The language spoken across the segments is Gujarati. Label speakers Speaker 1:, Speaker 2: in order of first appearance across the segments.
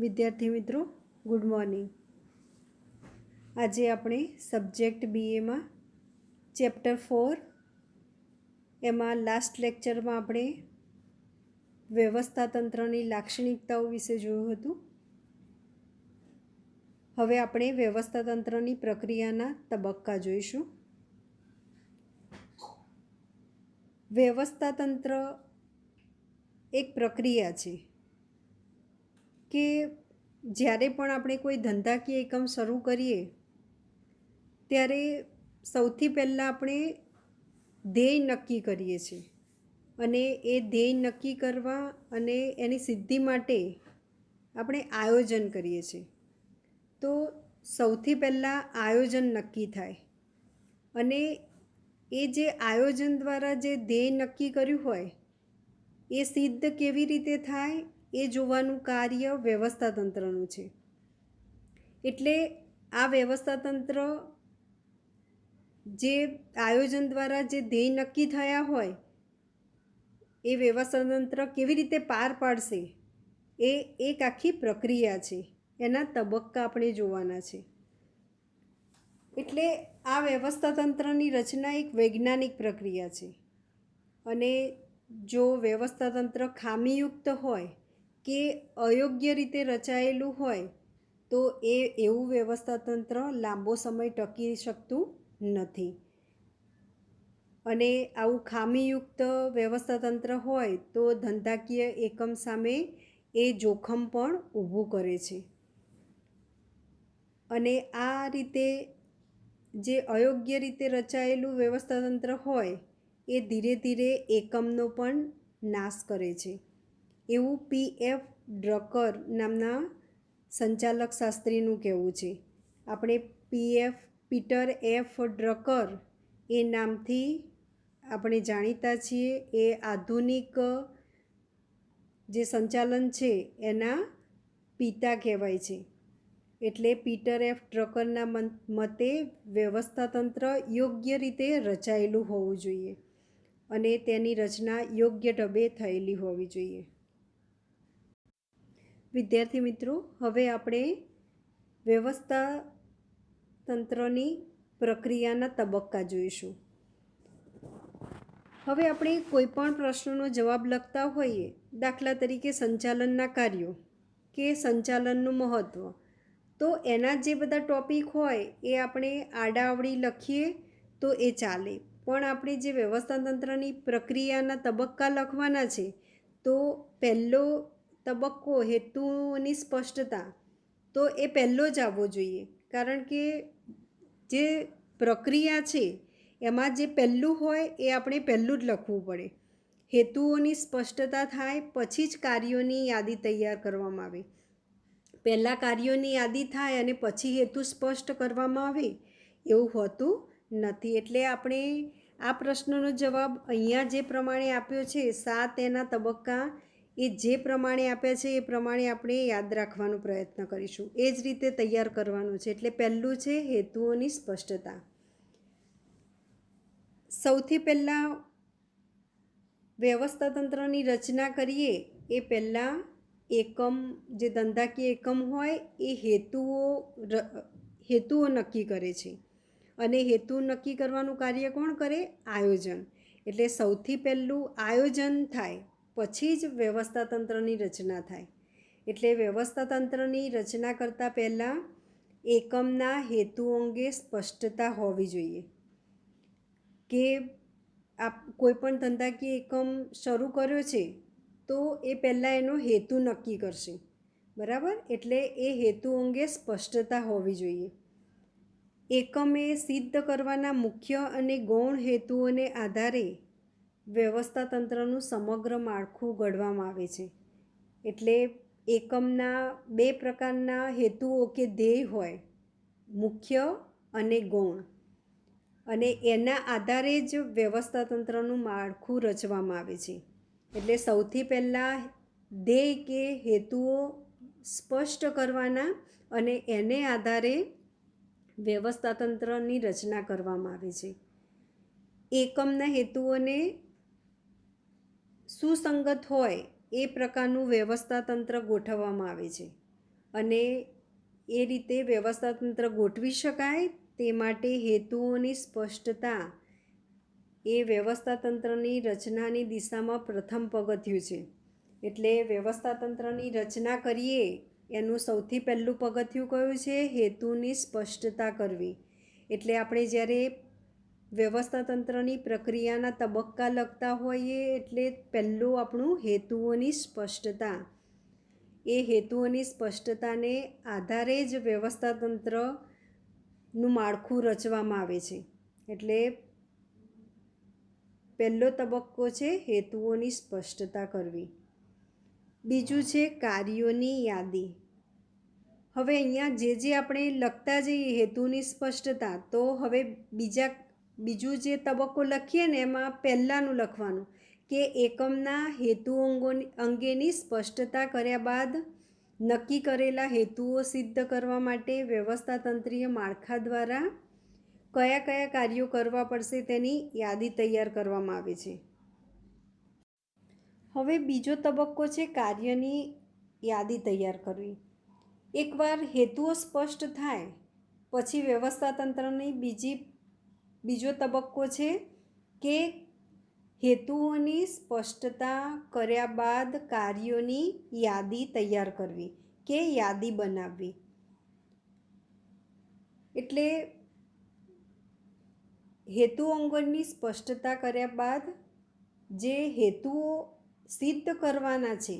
Speaker 1: વિદ્યાર્થી મિત્રો, ગુડ મોર્નિંગ. આજે આપણે સબ્જેક્ટ બીએમાં ચેપ્ટર 4 એમાં લાસ્ટ લેક્ચરમાં આપણે વ્યવસ્થાતંત્રની લાક્ષણિકતાઓ વિશે જોયું હતું. હવે આપણે વ્યવસ્થાતંત્રની પ્રક્રિયાના તબક્કા જોઈશું. વ્યવસ્થાતંત્ર એક પ્રક્રિયા છે કે જ્યારે પણ આપણે કોઈ ધંધાકીય એકમ શરૂ કરીએ ત્યારે સૌથી પહેલાં આપણે ધ્યેય નક્કી કરીએ છીએ અને એ ધ્યેય નક્કી કરવા અને એની સિદ્ધિ માટે આપણે આયોજન કરીએ છીએ. તો સૌથી પહેલાં આયોજન નક્કી થાય અને એ જે આયોજન દ્વારા જે ધ્યેય નક્કી કર્યું હોય એ સિદ્ધ કેવી રીતે થાય એ જોવાનું કાર્ય વ્યવસ્થાતંત્રનું છે. એટલે આ વ્યવસ્થાતંત્ર જે આયોજન દ્વારા જે ધ્યેય નક્કી થયા હોય એ વ્યવસ્થાતંત્ર કેવી રીતે પાર પાડશે એ એક આખી પ્રક્રિયા છે. એના તબક્કા આપણે જોવાના છે. એટલે આ વ્યવસ્થાતંત્રની રચના એક વૈજ્ઞાનિક પ્રક્રિયા છે અને જો વ્યવસ્થાતંત્ર ખામીયુક્ત હોય કે અયોગ્ય રીતે રચાયેલું હોય તો એવું વ્યવસ્થાતંત્ર લાંબો સમય ટકી શકતું નથી. અને આવું ખામીયુક્ત વ્યવસ્થાતંત્ર હોય તો ધંધાકીય એકમ સામે એ જોખમ પણ ઊભું કરે છે. અને આ રીતે જે અયોગ્ય રીતે રચાયેલું વ્યવસ્થાતંત્ર હોય એ ધીરે ધીરે એકમનો પણ નાશ કરે છે. એવું P.F. ડ્રકર નામના સંચાલક શાસ્ત્રીનું કહેવું છે. આપણે પીટર એફ ડ્રકર એ નામથી આપણે જાણીતા છીએ. એ આધુનિક જે સંચાલન છે એના પિતા કહેવાય છે. એટલે પીટર એફ ડ્રકરના મતે વ્યવસ્થાતંત્ર યોગ્ય રીતે રચાયેલું હોવું જોઈએ અને તેની રચના યોગ્ય ઢબે થયેલી હોવી જોઈએ. વિદ્યાર્થી મિત્રો, હવે આપણે વ્યવસ્થાતંત્રની પ્રક્રિયાના તબક્કા જોઈશું. હવે આપણે કોઈ પણ પ્રશ્નનો જવાબ લખતા હોઈએ, દાખલા તરીકે સંચાલનના કાર્યો કે સંચાલનનું મહત્ત્વ, તો એના જે બધા ટૉપિક હોય એ આપણે આડાઅવળી લખીએ તો એ ચાલે. પણ આપણે જે વ્યવસ્થાતંત્રની પ્રક્રિયાના તબક્કા લખવાના છે તો પહેલો તબક્કો હેતુઓની સ્પષ્ટતા, તો એ પહેલો જ આવવો જોઈએ. કારણ કે જે પ્રક્રિયા છે એમાં જે પહેલું હોય એ આપણે પહેલું જ લખવું પડે. હેતુઓની સ્પષ્ટતા થાય પછી જ કાર્યોની યાદી તૈયાર કરવામાં આવે. પહેલાં કાર્યોની યાદી થાય અને પછી હેતુ સ્પષ્ટ કરવામાં આવે એવું હોતું નથી. એટલે આપણે આ પ્રશ્નનો જવાબ અહીંયા જે પ્રમાણે આપ્યો છે 7 એના તબક્કા એ જે પ્રમાણે આપ્યા છે એ પ્રમાણે આપણે યાદ રાખવાનો પ્રયત્ન કરીશું. એ જ રીતે તૈયાર કરવાનું છે. એટલે પહેલું છે હેતુઓની સ્પષ્ટતા. સૌથી પહેલાં વ્યવસ્થાતંત્રની રચના કરીએ એ પહેલાં એકમ જે ધંધાકીય એકમ હોય એ હેતુઓ નક્કી કરે છે અને હેતુ નક્કી કરવાનું કાર્ય કોણ કરે? આયોજન. એટલે સૌથી પહેલું આયોજન થાય પછી જ વ્યવસ્થાતંત્રની રચના થાય. એટલે વ્યવસ્થાતંત્રની રચના કરતાં પહેલાં એકમના હેતુઓ અંગે સ્પષ્ટતા હોવી જોઈએ કે કોઈ પણ ધંધાકીય એકમ શરૂ કર્યો છે તો એ પહેલાં એનો હેતુ નક્કી કરશે. બરાબર? એટલે એ હેતુ અંગે સ્પષ્ટતા હોવી જોઈએ. એકમે સિદ્ધ કરવાના મુખ્ય અને ગૌણ હેતુઓને આધારે વ્યવસ્થાતંત્રનું સમગ્ર માળખું ઘડવામાં આવે છે. એટલે એકમના 2 પ્રકારના હેતુઓ કે ધ્યેય હોય, મુખ્ય અને ગૌણ, અને એના આધારે જ વ્યવસ્થાતંત્રનું માળખું રચવામાં આવે છે. એટલે સૌથી પહેલાં ધ્યેય કે હેતુઓ સ્પષ્ટ કરવાના અને એને આધારે વ્યવસ્થાતંત્રની રચના કરવામાં આવે છે. એકમના હેતુઓને સુસંગત હોય એ પ્રકારનું વ્યવસ્થાતંત્ર ગોઠવવામાં આવે છે અને એ રીતે વ્યવસ્થાતંત્ર ગોઠવી શકાય તે માટે હેતુઓની સ્પષ્ટતા એ વ્યવસ્થાતંત્રની રચનાની દિશામાં પ્રથમ પગથિયું છે. એટલે વ્યવસ્થાતંત્રની રચના કરીએ એનું સૌથી પહેલું પગથિયું કયું છે? હેતુની સ્પષ્ટતા કરવી. એટલે આપણે જ્યારે વ્યવસ્થાતંત્રની પ્રક્રિયાના તબક્કા લખતા હોઈએ એટલે પહેલું આપણું હેતુઓની સ્પષ્ટતા. એ હેતુઓની સ્પષ્ટતાને આધારે જ વ્યવસ્થાતંત્રનું માળખું રચવામાં આવે છે. એટલે પહેલો તબક્કો છે હેતુઓની સ્પષ્ટતા કરવી. બીજું છે કાર્યોની યાદી. હવે અહીંયા જે આપણે લખતા જઈએ હેતુની સ્પષ્ટતા, તો હવે બીજું જે તબક્કો લખીએ ને એમાં પહેલાંનું લખવાનું કે એકમના હેતુ અંગેની સ્પષ્ટતા કર્યા બાદ નક્કી કરેલા હેતુઓ સિદ્ધ કરવા માટે વ્યવસ્થાતંત્રીય માળખા દ્વારા કયા કયા કાર્યો કરવા પડશે તેની યાદી તૈયાર કરવામાં આવે છે. હવે બીજો તબક્કો છે કાર્યની યાદી તૈયાર કરવી. એકવાર હેતુઓ સ્પષ્ટ થાય પછી વ્યવસ્થાતંત્રની બીજો તબક્કો છે કે હેતુઓની સ્પષ્ટતા કર્યા બાદ કાર્યોની યાદી તૈયાર કરવી કે યાદી બનાવવી. એટલે હેતુ અંગોની સ્પષ્ટતા કર્યા બાદ જે હેતુઓ સિદ્ધ કરવાના છે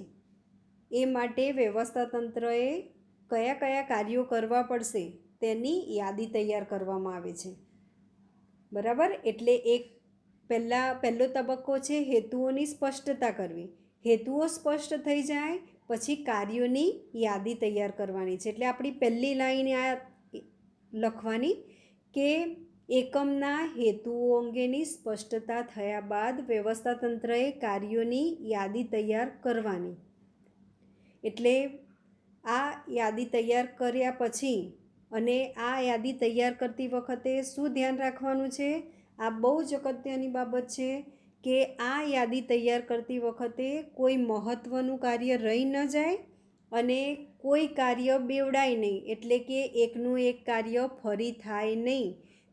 Speaker 1: એ માટે વ્યવસ્થાતંત્રએ કયા કયા કાર્યો કરવા પડશે તેની યાદી તૈયાર કરવામાં આવે છે. બરાબર. એટલે પહેલો તબક્કો છે હેતુઓની સ્પષ્ટતા કરવી. હેતુઓ સ્પષ્ટ થઈ જાય પછી કાર્યોની યાદી તૈયાર કરવાની છે. એટલે આપણી પહેલી લાઈન આ લખવાની કે એકમના હેતુઓ અંગેની સ્પષ્ટતા થયા બાદ વ્યવસ્થાતંત્રએ કાર્યોની યાદી તૈયાર કરવાની. એટલે આ યાદી તૈયાર કર્યા પછી અને આ યાદી તૈયાર કરતી વખતે શું ધ્યાન રાખવાનું છે? આ બહુ જ અગત્યની બાબત છે કે આ યાદી તૈયાર કરતી વખતે કોઈ મહત્ત્વનું કાર્ય રહી ન જાય અને કોઈ કાર્ય બેવડાય નહીં. એટલે કે એકનું એક કાર્ય ફરી થાય નહીં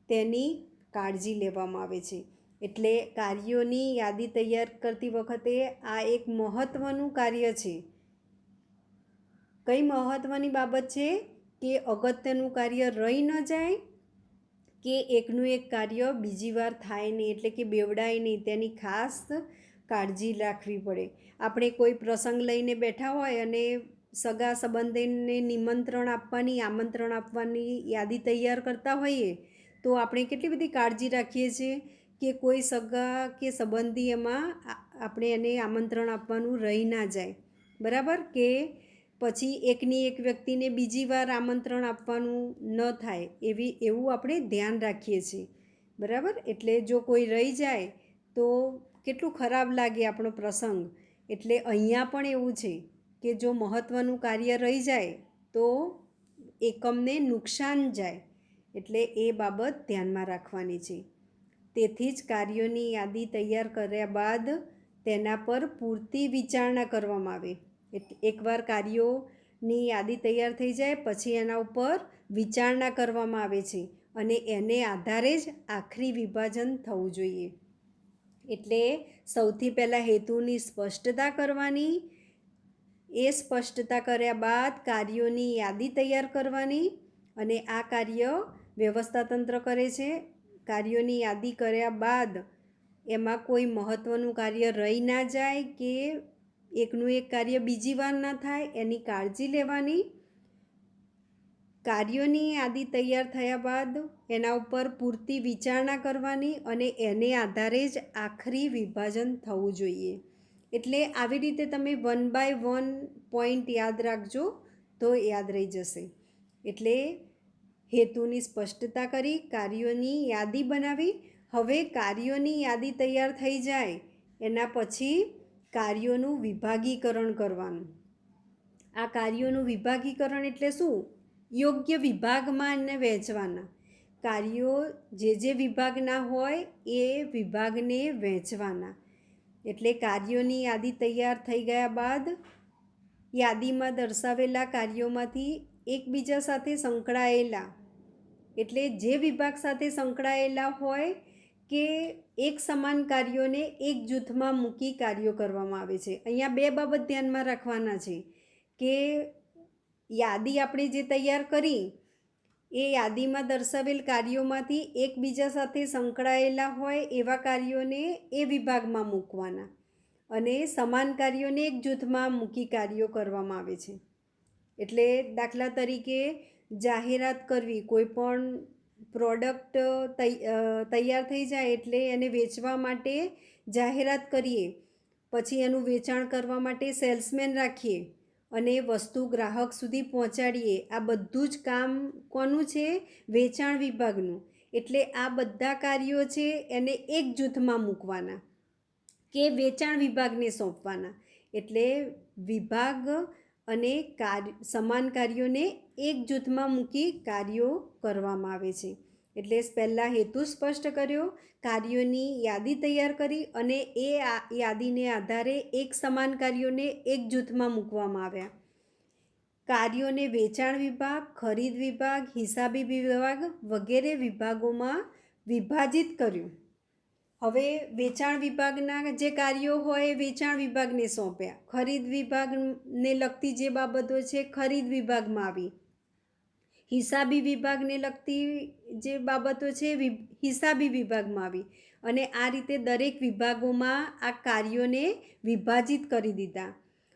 Speaker 1: તેની કાળજી લેવામાં આવે છે. એટલે કાર્યોની યાદી તૈયાર કરતી વખતે આ એક મહત્ત્વનું કાર્ય છે. કઈ મહત્ત્વની બાબત છે કે અગત્યનું કાર્ય રહી ન જાય કે એકનું એક કાર્ય બીજી વાર થાય નહીં, એટલે કે બેવડાય નહીં, તેની ખાસ કાળજી રાખવી પડે. આપણે કોઈ પ્રસંગ લઈને બેઠા હોય અને સગા સંબંધીને આમંત્રણ આપવાની યાદી તૈયાર કરતા હોઈએ તો આપણે કેટલી બધી કાળજી રાખીએ છીએ કે કોઈ સગા કે સંબંધી એમાં આપણે એને આમંત્રણ આપવાનું રહી ના જાય. બરાબર. કે પછી એકની એક વ્યક્તિને બીજી વાર આમંત્રણ આપવાનું ન થાય એવું આપણે ધ્યાન રાખીએ છીએ. બરાબર. એટલે જો કોઈ રહી જાય તો કેટલું ખરાબ લાગે આપણો પ્રસંગ. એટલે અહીંયા પણ એવું છે કે જો મહત્ત્વનું કાર્ય રહી જાય તો એકમને નુકસાન જાય. એટલે એ બાબત ધ્યાનમાં રાખવાની છે. તેથી જ કાર્યોની યાદી તૈયાર કર્યા બાદ તેના પર પૂરતી વિચારણા કરવામાં આવે. એકવાર કાર્યોની યાદી તૈયાર થઈ જાય પછી એના ઉપર વિચારણા કરવામાં આવે છે અને એને આધારે જ આખરી વિભાજન થવું જોઈએ. એટલે સૌથી પહેલાં હેતુની સ્પષ્ટતા કરવાની. એ સ્પષ્ટતા કર્યા બાદ કાર્યોની યાદી તૈયાર કરવાની અને આ કાર્ય વ્યવસ્થાતંત્ર કરે છે. કાર્યોની યાદી કર્યા બાદ એમાં કોઈ મહત્ત્વનું કાર્ય રહી ના જાય કે એકનું એક કાર્ય બીજી વાર ન થાય એની કાળજી લેવાની. કાર્યોની યાદી તૈયાર થયા બાદ એના ઉપર પૂરતી વિચારણા કરવાની અને એને આધારે જ આખરી વિભાજન થવું જોઈએ. એટલે આવી રીતે તમે 1 by 1 પોઈન્ટ યાદ રાખજો તો યાદ રહી જશે. એટલે હેતુની સ્પષ્ટતા કરી, કાર્યોની યાદી બનાવી. હવે કાર્યોની યાદી તૈયાર થઈ જાય એના પછી કાર્યોનું વિભાગીકરણ કરવાનું. આ કાર્યોનું વિભાગીકરણ એટલે શું? યોગ્ય વિભાગમાં એને વહેંચવાના. કાર્યો જે વિભાગના હોય એ વિભાગને વહેંચવાના. એટલે કાર્યોની યાદી તૈયાર થઈ ગયા બાદ યાદીમાં દર્શાવેલા કાર્યોમાંથી એકબીજા સાથે સંકળાયેલા, એટલે જે વિભાગ સાથે સંકળાયેલા હોય કે એક સમાન કાર્યોને એક જૂથમાં મૂકી કાર્યો કરવામાં આવે છે. અહીંયા બે બાબત ધ્યાનમાં રાખવાના છે કે યાદી આપણે જે તૈયાર કરી એ યાદીમાં દર્શાવેલ કાર્યોમાંથી એકબીજા સાથે સંકળાયેલા હોય એવા કાર્યોને એ વિભાગમાં મૂકવાના અને સમાન કાર્યોને એક જૂથમાં મૂકી કાર્યો કરવામાં આવે છે. એટલે દાખલા તરીકે જાહેરાત કરવી, કોઈ પણ પ્રોડક્ટ તૈયાર થઈ જાય એટલે એને વેચવા માટે જાહેરાત કરીએ, પછી એનું વેચાણ કરવા માટે સેલ્સમેન રાખીએ અને વસ્તુ ગ્રાહક સુધી પહોંચાડીએ. આ બધું જ કામ કોનું છે? વેચાણ વિભાગનું. એટલે આ બધા કાર્યો છે એને એક જૂથમાં મૂકવાના કે વેચાણ વિભાગને સોંપવાના. એટલે વિભાગ અને સમાન કાર્યોને એક જૂથમાં મૂકી કાર્યો કરવામાં આવે છે. એટલે પહેલાં હેતુ સ્પષ્ટ કર્યો, કાર્યોની યાદી તૈયાર કરી અને એ યાદીને આધારે એક સમાન કાર્યોને એક જૂથમાં મૂકવામાં આવ્યા. કાર્યોને વેચાણ વિભાગ, ખરીદ વિભાગ, હિસાબી વિભાગ વગેરે વિભાગોમાં વિભાજિત કર્યું. હવે વેચાણ વિભાગના જે કાર્યો હોય એ વેચાણ વિભાગને સોંપ્યા. ખરીદ વિભાગને લગતી જે બાબતો છે ખરીદ વિભાગમાં આવી. હિસાબી વિભાગને લગતી જે બાબતો છે હિસાબી વિભાગમાં આવી. અને આ રીતે દરેક વિભાગોમાં આ કાર્યોને વિભાજિત કરી દીધા.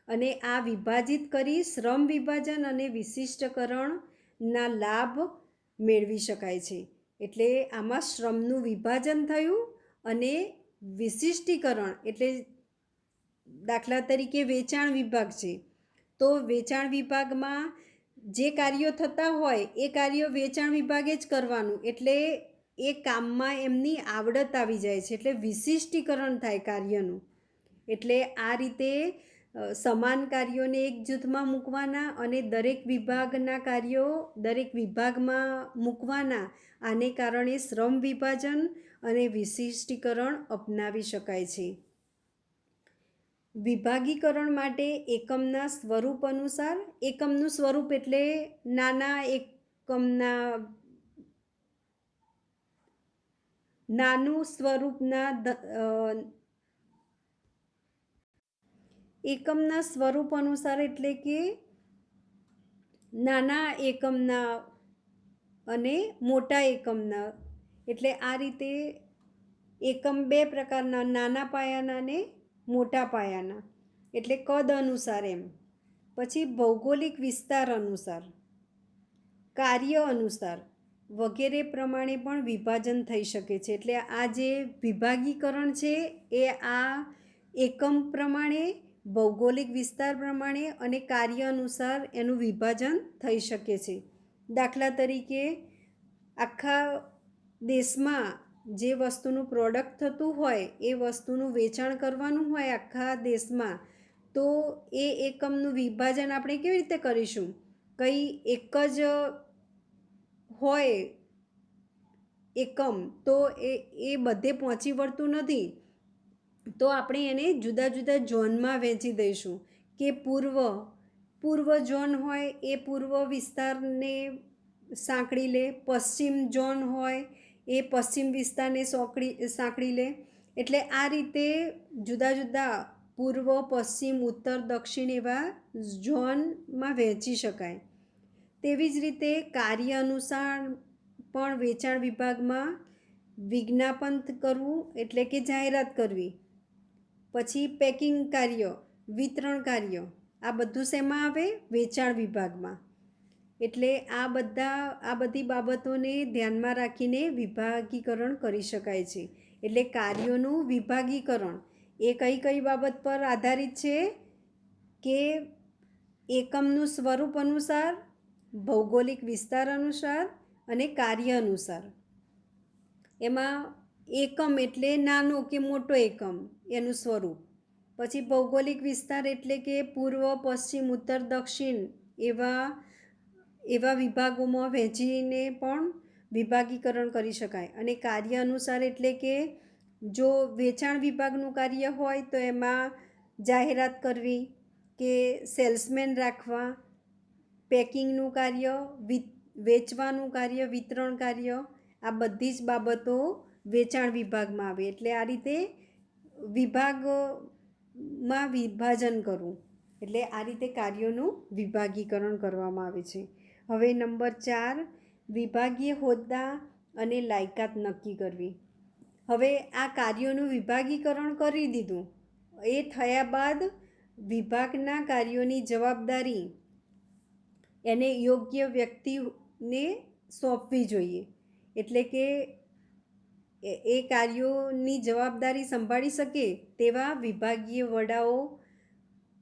Speaker 1: અને આ વિભાજિત કરી શ્રમ વિભાજન અને વિશિષ્ટકરણના લાભ મેળવી શકાય છે. એટલે આમાં શ્રમનું વિભાજન થયું અને વિશિષ્ટીકરણ, એટલે દાખલા તરીકે વેચાણ વિભાગ છે તો વેચાણ વિભાગમાં જે કાર્યો થતા હોય એ કાર્યો વેચાણ વિભાગે જ કરવાનું. એટલે એ કામમાં એમની આવડત આવી જાય છે, એટલે વિશિષ્ટીકરણ થાય કાર્યનું. એટલે આ રીતે સમાન કાર્યોને એક જૂથમાં મૂકવાના અને દરેક વિભાગના કાર્યો દરેક વિભાગમાં મૂકવાના. આને કારણે શ્રમ વિભાજન અને વિશિષ્ટીકરણ અપનાવી શકાય છે. વિભાગીકરણ માટે એકમના સ્વરૂપ અનુસાર, એકમનું સ્વરૂપ એટલે નાના એકમના સ્વરૂપ અનુસાર એટલે કે નાના એકમના અને મોટા એકમના. એટલે આ રીતે એકમ બે પ્રકારના, નાના પાયાના અને મોટા પાયાના, એટલે કદ અનુસાર એમ. પછી ભૌગોલિક વિસ્તાર અનુસાર, કાર્ય અનુસાર વગેરે પ્રમાણે પણ વિભાજન થઈ શકે છે. એટલે આ જે વિભાગીકરણ છે એ આ એકમ પ્રમાણે, ભૌગોલિક વિસ્તાર પ્રમાણે અને કાર્ય અનુસાર એનું વિભાજન થઈ શકે છે. દાખલા તરીકે આખા દેશમાં જે વસ્તુનું પ્રોડક્ટ થતું હોય એ વસ્તુનું વેચાણ કરવાનું હોય આખા દેશમાં, તો એ એકમનું વિભાજન આપણે કેવી રીતે કરીશું? કંઈ એક જ હોય એકમ તો એ બધે પહોંચી વળતું નથી, તો આપણે એને જુદા જુદા ઝોનમાં વહેંચી દઈશું. કે પૂર્વ ઝોન હોય એ પૂર્વ વિસ્તારને સાંકળી લે, પશ્ચિમ ઝોન હોય એ પશ્ચિમ વિસ્તારને સાંકળી લે. એટલે આ રીતે જુદા જુદા પૂર્વ, પશ્ચિમ, ઉત્તર, દક્ષિણ એવા ઝોનમાં વહેંચી શકાય. તેવી જ રીતે કાર્ય અનુસાર પણ વેચાણ વિભાગમાં વિજ્ઞાપન કરવું એટલે કે જાહેરાત કરવી, પછી પેકિંગ કાર્ય, વિતરણ કાર્ય, આ બધું શેમાં આવે? વેચાણ વિભાગમાં. એટલે આ બધી બાબતોને ધ્યાનમાં રાખીને વિભાગીકરણ કરી શકાય છે. એટલે કાર્યોનું વિભાગીકરણ એ કઈ બાબત પર આધારિત છે? કે એકમનું સ્વરૂપ અનુસાર, ભૌગોલિક વિસ્તાર અનુસાર અને કાર્ય અનુસાર. એમાં એકમ એટલે નાનો કે મોટો એકમ એનું સ્વરૂપ, પછી ભૌગોલિક વિસ્તાર એટલે કે પૂર્વ, પશ્ચિમ, ઉત્તર, દક્ષિણ એવા વિભાગોમાં વહેંચીને પણ વિભાગીકરણ કરી શકાય. અને કાર્ય અનુસાર એટલે કે જો વેચાણ વિભાગનું કાર્ય હોય તો એમાં જાહેરાત કરવી કે સેલ્સમેન રાખવા, પેકિંગનું કાર્ય, વેચવાનું કાર્ય, વિતરણ કાર્ય, આ બધી જ બાબતો વેચાણ વિભાગમાં આવે. એટલે આ રીતે વિભાગમાં વિભાજન કરવું, એટલે આ રીતે કાર્યોનું વિભાગીકરણ કરવામાં આવે છે. હવે નંબર 4, વિભાગીય હોદ્દા અને લાયકાત નક્કી કરવી. હવે આ કાર્યોનું વિભાગીકરણ કરી દીધું. એ થયા બાદ વિભાગના કાર્યોની જવાબદારી એને યોગ્ય વ્યક્તિને સોંપવી જોઈએ. એટલે કે એ કાર્યોની જવાબદારી સંભાળી શકે તેવા વિભાગીય વડાઓ,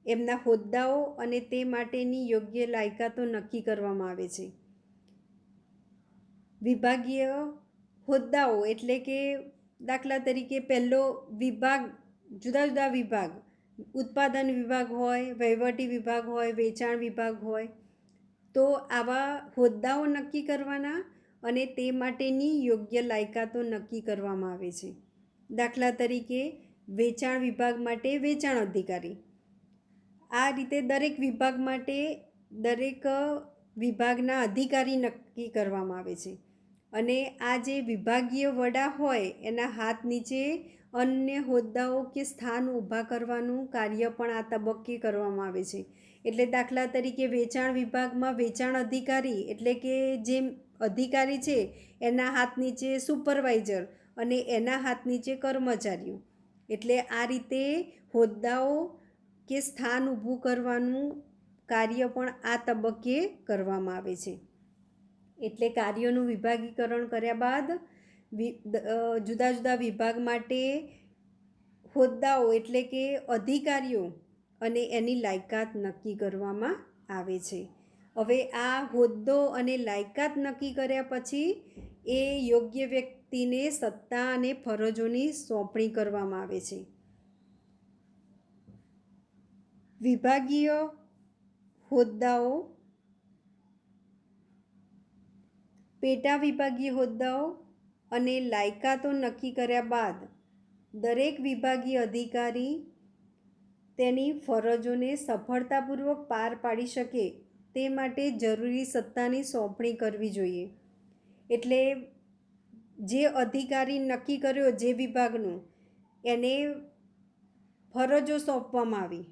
Speaker 1: એમના હોદ્દાઓ અને તે માટેની યોગ્ય લાયકાતો નક્કી કરવામાં આવે છે. વિભાગીય હોદ્દાઓ એટલે કે દાખલા તરીકે પહેલો વિભાગ, જુદા જુદા વિભાગ, ઉત્પાદન વિભાગ હોય, વહીવટી વિભાગ હોય, વેચાણ વિભાગ હોય, તો આવા હોદ્દાઓ નક્કી કરવાના અને તે માટેની યોગ્ય લાયકાતો નક્કી કરવામાં આવે છે. દાખલા તરીકે વેચાણ વિભાગ માટે વેચાણ અધિકારી. આ રીતે દરેક વિભાગ માટે દરેક વિભાગના અધિકારી નક્કી કરવામાં આવે છે. અને આ જે વિભાગીય વડા હોય એના હાથ નીચે અન્ય હોદ્દાઓ કે સ્થાન ઊભા કરવાનું કાર્ય પણ આ તબક્કે કરવામાં આવે છે. એટલે દાખલા તરીકે વેચાણ વિભાગમાં વેચાણ અધિકારી એટલે કે જે અધિકારી છે એના હાથ નીચે સુપરવાઇઝર અને એના હાથ નીચે કર્મચારીઓ. એટલે આ રીતે હોદ્દાઓ કે સ્થાન ઊભું કરવાનું કાર્ય પણ આ તબક્કે કરવામાં આવે છે. એટલે કાર્યોનું વિભાગીકરણ કર્યા બાદ જુદા જુદા વિભાગ માટે હોદ્દાઓ એટલે કે અધિકારીઓ અને એની લાયકાત નક્કી કરવામાં આવે છે. હવે આ હોદ્દો અને લાયકાત નક્કી કર્યા પછી એ યોગ્ય વ્યક્તિને સત્તા અને ફરજોની સોંપણી કરવામાં આવે છે. વિભાગીય હોદ્દાઓ, પેટા વિભાગીય હોદ્દાઓ અને લાયકાતો નક્કી કર્યા બાદ દરેક વિભાગીય અધિકારી તેની ફરજોને સફળતાપૂર્વક પાર પાડી શકે તે માટે જરૂરી સત્તાની સોંપણી કરવી જોઈએ. એટલે જે અધિકારી નક્કી કર્યો જે વિભાગનું, એને ફરજો સોંપવામાં આવી,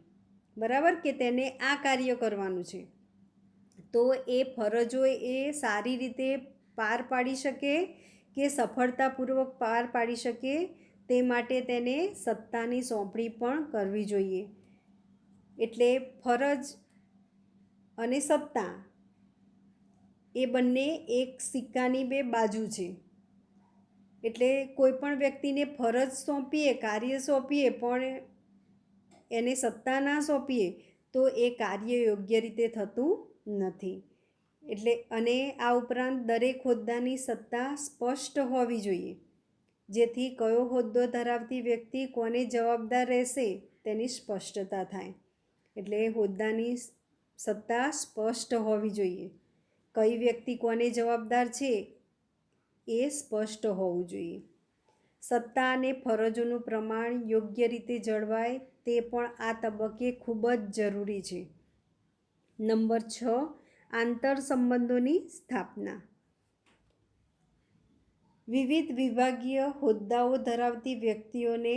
Speaker 1: બરાબર, કે તેને આ કાર્ય કરવાનું છે. તો એ ફરજો એ સારી રીતે પાર પાડી શકે કે સફળતાપૂર્વક પાર પાડી શકે તે માટે તેને સત્તાની સોંપણી પણ કરવી જોઈએ. એટલે ફરજ અને સત્તા એ બંને એક સિક્કાની બે બાજુ છે. એટલે કોઈ પણ વ્યક્તિને ફરજ સોંપીએ, કાર્ય સોંપીએ, પણ એને સત્તા ના સોંપીએ તો એ કાર્ય યોગ્ય રીતે થતું નથી. એટલે અને આ ઉપરાંત દરેક હોદ્દાની સત્તા સ્પષ્ટ હોવી જોઈએ, જેથી કયો હોદ્દો ધરાવતી વ્યક્તિ કોને જવાબદાર રહેશે તેની સ્પષ્ટતા થાય. એટલે હોદ્દાની સત્તા સ્પષ્ટ હોવી જોઈએ. કઈ વ્યક્તિ કોને જવાબદાર છે એ સ્પષ્ટ હોવું જોઈએ. સત્તા અને ફરજોનું પ્રમાણ યોગ્ય રીતે જળવાય તે પણ આ તબક્કે ખૂબ જ જરૂરી છે. નંબર 6, આંતર સંબંધોની સ્થાપના. વિવિધ વિભાગીય હોદ્દાઓ ધરાવતી વ્યક્તિઓને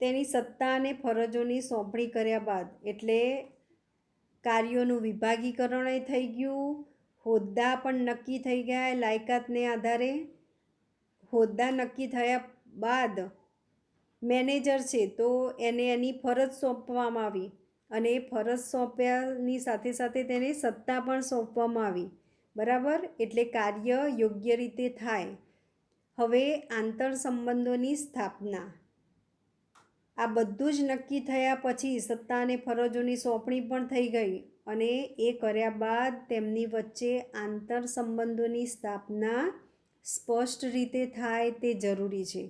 Speaker 1: તેની સત્તા અને ફરજોની સોંપણી કર્યા બાદ, એટલે કાર્યોનું વિભાગીકરણ થઈ ગયું, હોદ્દા પણ નક્કી થઈ ગયા. લાયકાતને આધારે હોદ્દા નક્કી થયા બાદ મેનેજર છે તો એને એની ફરજ સોંપવામાં આવી અને એ ફરજ સોંપ્યાની સાથે સાથે તેને સત્તા પણ સોંપવામાં આવી, બરાબર. એટલે કાર્ય યોગ્ય રીતે થાય. હવે આંતર સંબંધોની સ્થાપના. આ બધું જ નક્કી થયા પછી સત્તા અને ફરજોની સોંપણી પણ થઈ ગઈ અને એ કર્યા બાદ તેમની વચ્ચે આંતર સંબંધોની સ્થાપના સ્પષ્ટ રીતે થાય તે જરૂરી છે.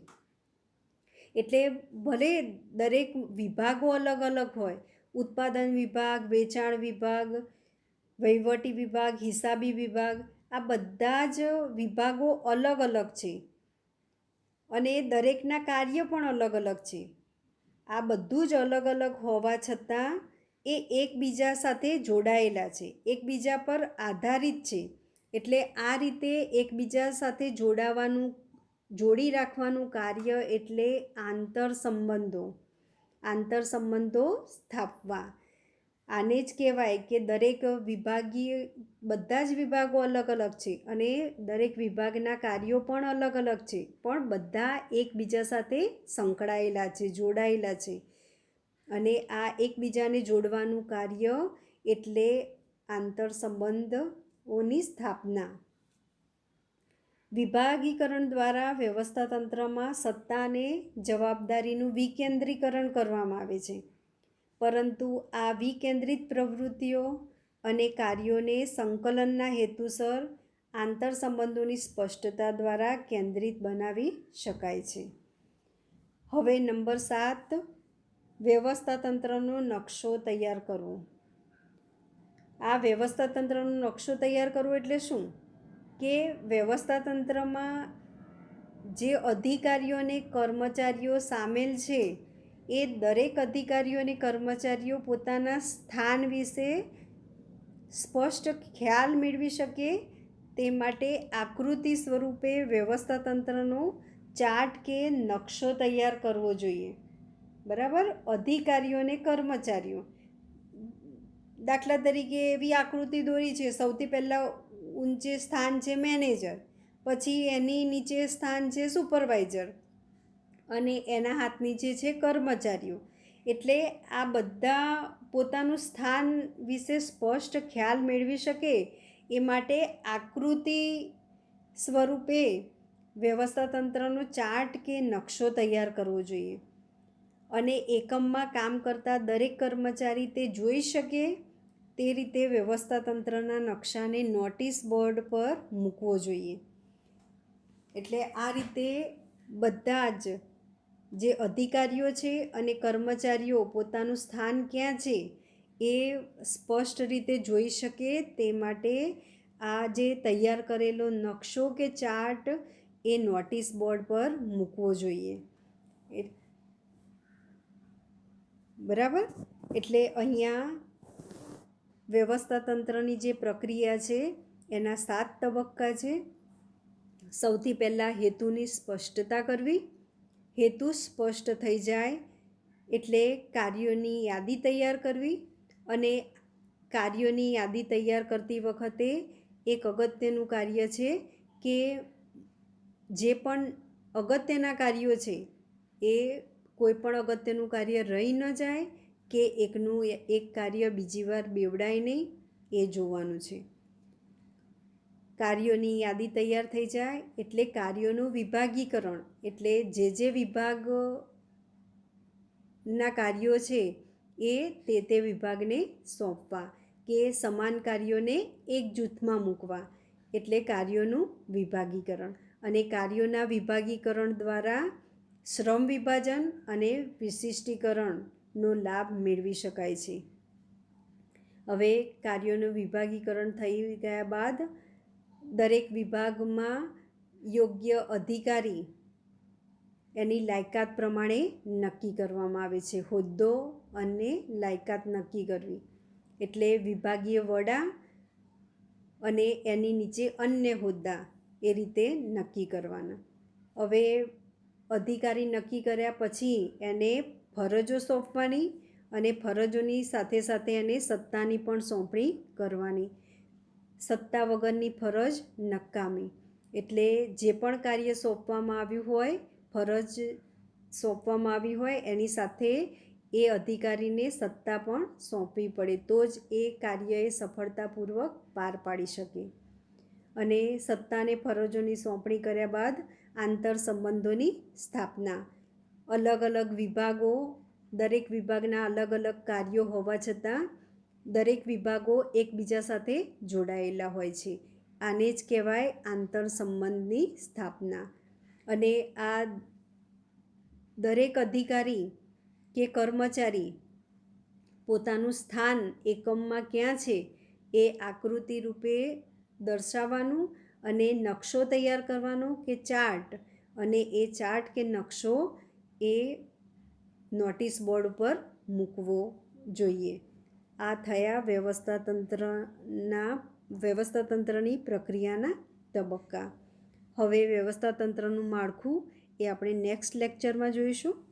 Speaker 1: એટલે ભલે દરેક વિભાગો અલગ અલગ હોય, ઉત્પાદન વિભાગ, વેચાણ વિભાગ, વહીવટી વિભાગ, હિસાબી વિભાગ, આ બધા જ વિભાગો અલગ અલગ છે અને દરેકના કાર્ય પણ અલગ અલગ છે. આ બધું જ અલગ અલગ હોવા છતાં એ એકબીજા સાથે જોડાયેલા છે, એકબીજા પર આધારિત છે. એટલે આ રીતે એકબીજા સાથે જોડી રાખવાનું કાર્ય એટલે આંતર સંબંધો સ્થાપવા. આને જ કહેવાય કે બધા જ વિભાગો અલગ અલગ છે અને દરેક વિભાગના કાર્યો પણ અલગ અલગ છે, પણ બધા એકબીજા સાથે સંકળાયેલા છે, જોડાયેલા છે. અને આ એકબીજાને જોડવાનું કાર્ય એટલે આંતર સંબંધોની સ્થાપના. વિભાગીકરણ દ્વારા વ્યવસ્થાતંત્રમાં સત્તા અને જવાબદારીનું વિકેન્દ્રીકરણ કરવામાં આવે છે, પરંતુ આ વિકેન્દ્રિત પ્રવૃત્તિઓ અને કાર્યોને સંકલનના હેતુસર આંતર સંબંધોની સ્પષ્ટતા દ્વારા કેન્દ્રિત બનાવી શકાય છે. હવે નંબર 7, વ્યવસ્થાતંત્રનો નકશો તૈયાર કરવો. આ વ્યવસ્થાતંત્રનો નકશો તૈયાર કરવો એટલે શું? કે વ્યવસ્થાતંત્રમાં જે અધિકારીઓ અને કર્મચારીઓ સામેલ છે એ દરેક અધિકારીઓ અને કર્મચારીઓ પોતાના સ્થાન વિશે સ્પષ્ટ ખ્યાલ મેળવી શકે તે માટે આકૃતિ સ્વરૂપે વ્યવસ્થાતંત્રનો ચાર્ટ કે નકશો તૈયાર કરવો જોઈએ. બરાબર? અધિકારીઓ અને કર્મચારીઓ, દાખલા તરીકે એવી આકૃતિ દોરી છે, સૌથી પહેલાં ઊંચે સ્થાન છે મેનેજર, પછી એની નીચે સ્થાન છે સુપરવાઇઝર અને એના હાથ નીચે છે કર્મચારીઓ. એટલે આ બધા પોતાનું સ્થાન વિશે સ્પષ્ટ ખ્યાલ મેળવી શકે એ માટે આકૃતિ સ્વરૂપે વ્યવસ્થાતંત્રનો ચાર્ટ કે નકશો તૈયાર કરવો જોઈએ. અને એકમમાં કામ કરતા દરેક કર્મચારી તે જોઈ શકે તે રીતે વ્યવસ્થાતંત્રના નકશાને નોટિસ બોર્ડ પર મૂકવો જોઈએ. એટલે આ રીતે બધા જ જે અધિકારીઓ છે અને કર્મચારીઓ પોતાનું સ્થાન ક્યાં છે એ સ્પષ્ટ રીતે જોઈ શકે તે માટે આ જે તૈયાર કરેલો નકશો કે ચાર્ટ એ નોટિસ બોર્ડ પર મૂકવો જોઈએ. બરાબર? એટલે અહીંયા વ્યવસ્થાતંત્રની જે પ્રક્રિયા છે એના 7 તબક્કા છે. સૌથી પહેલાં હેતુની સ્પષ્ટતા કરવી. હેતુ સ્પષ્ટ થઈ જાય એટલે કાર્યોની યાદી તૈયાર કરવી. અને કાર્યોની યાદી તૈયાર કરતી વખતે એક અગત્યનું કાર્ય છે કે જે પણ અગત્યના કાર્યો છે એ કોઈ પણ અગત્યનું કાર્ય રહી ન જાય કે એક કાર્ય બીજી વાર બેવડાય નહીં એ જોવાનું છે. કાર્યોની યાદી તૈયાર થઈ જાય એટલે કાર્યોનું વિભાગીકરણ, એટલે જે વિભાગના કાર્યો છે એ તે વિભાગને સોંપવા કે સમાન કાર્યોને એક જૂથમાં મૂકવા, એટલે કાર્યોનું વિભાગીકરણ. અને કાર્યોના વિભાગીકરણ દ્વારા શ્રમ વિભાજન અને વિશિષ્ટીકરણનો લાભ મેળવી શકાય છે. હવે કાર્યોનું વિભાગીકરણ થઈ ગયા બાદ દરેક વિભાગમાં યોગ્ય અધિકારી એની લાયકાત પ્રમાણે નક્કી કરવામાં આવે છે. હોદ્દો અને લાયકાત નક્કી કરવી એટલે વિભાગીય વડા અને એની નીચે અન્ય હોદ્દા એ રીતે નક્કી કરવાના. હવે અધિકારી નક્કી કર્યા પછી એને ફરજો સોંપવાની અને ફરજોની સાથે સાથે એને સત્તાની પણ સોંપણી કરવાની. સત્તા વગરની ફરજ નકામી. એટલે જે પણ કાર્ય સોંપવામાં આવ્યું હોય, ફરજ સોંપવામાં આવી હોય એની સાથે એ અધિકારીને સત્તા પણ સોંપવી પડે તો જ એ કાર્ય એ સફળતાપૂર્વક પાર પાડી શકે. અને સત્તા અને ફરજોની સોંપણી કર્યા બાદ આંતર સંબંધોની સ્થાપના. અલગ અલગ વિભાગો, દરેક વિભાગના અલગ અલગ કાર્યો હોવા છતાં દરેક વિભાગો એકબીજા સાથે જોડાયેલા હોય છે. આને જ કહેવાય આંતર સંબંધની સ્થાપના. અને આ દરેક અધિકારી કે કર્મચારી પોતાનું સ્થાન એકમમાં ક્યાં છે એ આકૃતિ રૂપે દર્શાવવાનું અને નકશો તૈયાર કરવાનો કે ચાર્ટ, અને એ ચાર્ટ કે નકશો એ નોટિસ બોર્ડ પર મૂકવો જોઈએ. આ થયા વ્યવસ્થાતંત્રની પ્રક્રિયાના તબક્કા. હવે વ્યવસ્થાતંત્રનું માળખું એ આપણે નેક્સ્ટ લેક્ચરમાં જોઈશું.